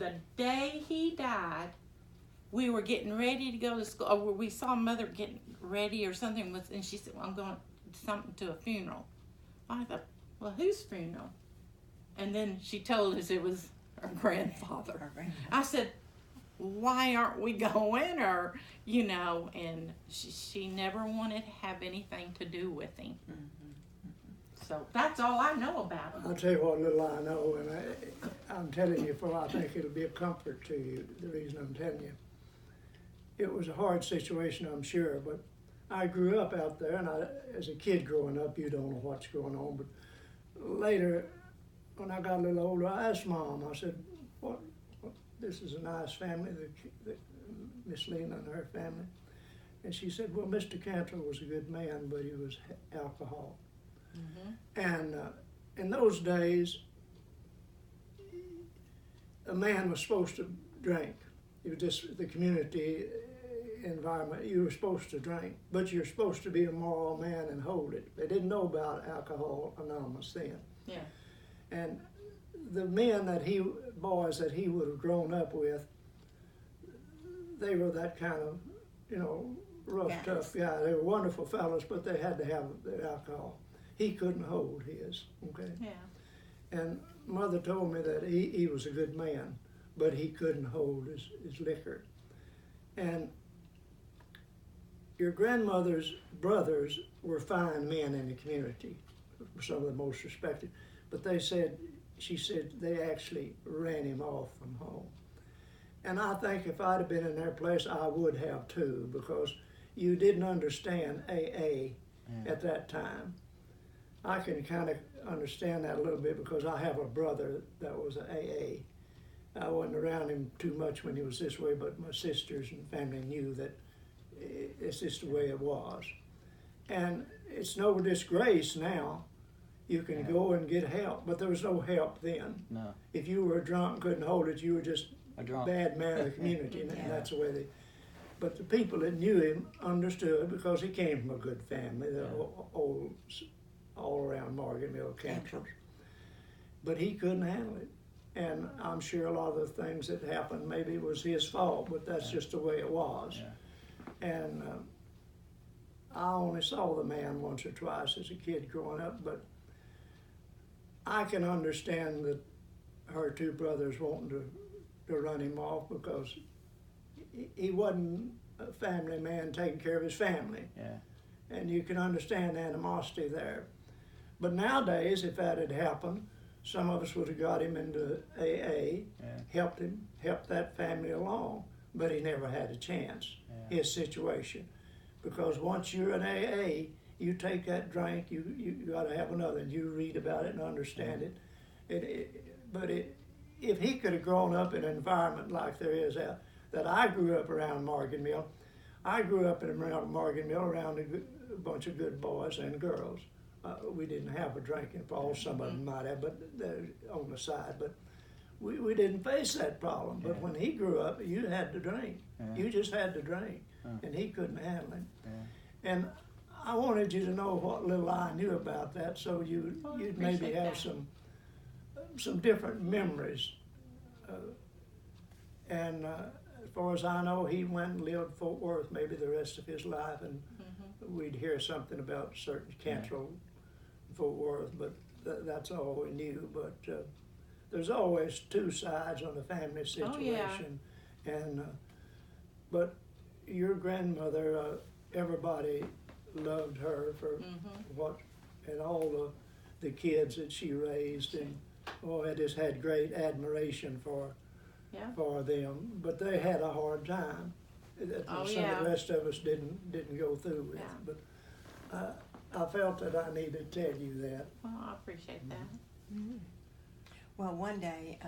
the day he died, we were getting ready to go to school, or we saw Mother getting ready or something, and she said, well, I'm going something to a funeral. I thought, well, whose funeral? And then she told us it was her grandfather. I said, why aren't we going? Or, and she never wanted to have anything to do with him. So that's all I know about him. I'll tell you what little I know, and I'm telling you, for I think it'll be a comfort to you, the reason I'm telling you. It was a hard situation, I'm sure, but I grew up out there, and as a kid growing up, you don't know what's going on, but later, when I got a little older, I asked Mom, I said, what this is a nice family, Miss Lena and her family. And she said, well, Mr. Cantrell was a good man, but he was alcohol. And in those days, a man was supposed to drink. It was just the community environment. You were supposed to drink, but you're supposed to be a moral man and hold it. They didn't know about Alcohol Anonymous then. Yeah. And the boys that he would have grown up with, they were that kind of, rough, tough guy. They were wonderful fellows, but they had to have their alcohol. He couldn't hold his, okay? Yeah. And Mother told me that he was a good man, but he couldn't hold his liquor. And your grandmother's brothers were fine men in the community, some of the most respected, but she said they actually ran him off from home. And I think if I'd have been in their place, I would have too, because you didn't understand AA at that time. I can kind of understand that a little bit because I have a brother that was an AA. I wasn't around him too much when he was this way, but my sisters and family knew that it's just the way it was. And it's no disgrace now. You can go and get help, but there was no help then. No. If you were drunk, couldn't hold it, you were just A drunk. bad man of the community, and that's the way but the people that knew him understood because he came from a good family, the old, all around Morgan Mill Cantrell. But he couldn't handle it. And I'm sure a lot of the things that happened maybe was his fault, but that's just the way it was. Yeah. And I only saw the man once or twice as a kid growing up, but I can understand that her two brothers wanting to run him off because he wasn't a family man taking care of his family. Yeah. And you can understand the animosity there. But nowadays, if that had happened, some of us would have got him into AA, helped that family along, but he never had a chance, his situation. Because once you're in AA, you take that drink, you got to have another, and you read about it and understand it. But if he could have grown up in an environment like there is that I grew up around Morgan Mill, I grew up around Morgan Mill around a bunch of good boys and girls. We didn't have a drinking problem. Some of them might have, but they're on the side. But we didn't face that problem. But when he grew up, you had to drink. You just had to drink, and he couldn't handle it. And I wanted you to know what little I knew about that, so you'd maybe have some different memories. And as far as I know, he went and lived Fort Worth maybe the rest of his life, and we'd hear something about certain Cantrell, Fort Worth, but that's all we knew. But there's always two sides on the family situation. And but your grandmother, everybody loved her for and all the kids that she raised, and I just had great admiration for them. But they had a hard time. Of the rest of us didn't go through with. But I felt that I needed to tell you that. Well, I appreciate that. Well, one day